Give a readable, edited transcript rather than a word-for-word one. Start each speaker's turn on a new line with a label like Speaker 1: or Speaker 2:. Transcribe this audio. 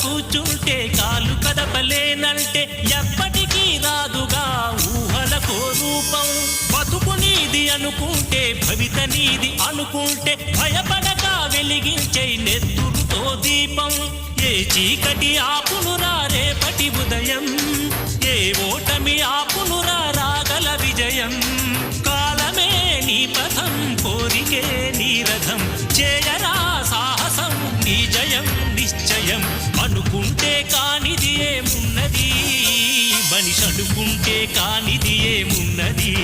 Speaker 1: కూర్చుంటే కాలు కదపలేనంటే ఎప్పటికీ రాదుగా ఊహలకో రూపం. బతుకు నీది అనుకుంటే భవిత నీది అనుకుంటే భయపడక వెలిగించే నెత్తురుతో దీపం. ఏ చీకటి ఆపునురా రేపటి ఉదయం, ఏ ఓటమి ఆపునురా రాగల విజయం. కాలమే నీ పథం, కోరికే నీ రథం, చేయరా సాహసం నీ జయం నిశ్చయం. అనుకుంటే కానిది ఏమున్నది, మనిషి అనుకుంటే కానిది ఏమున్నది.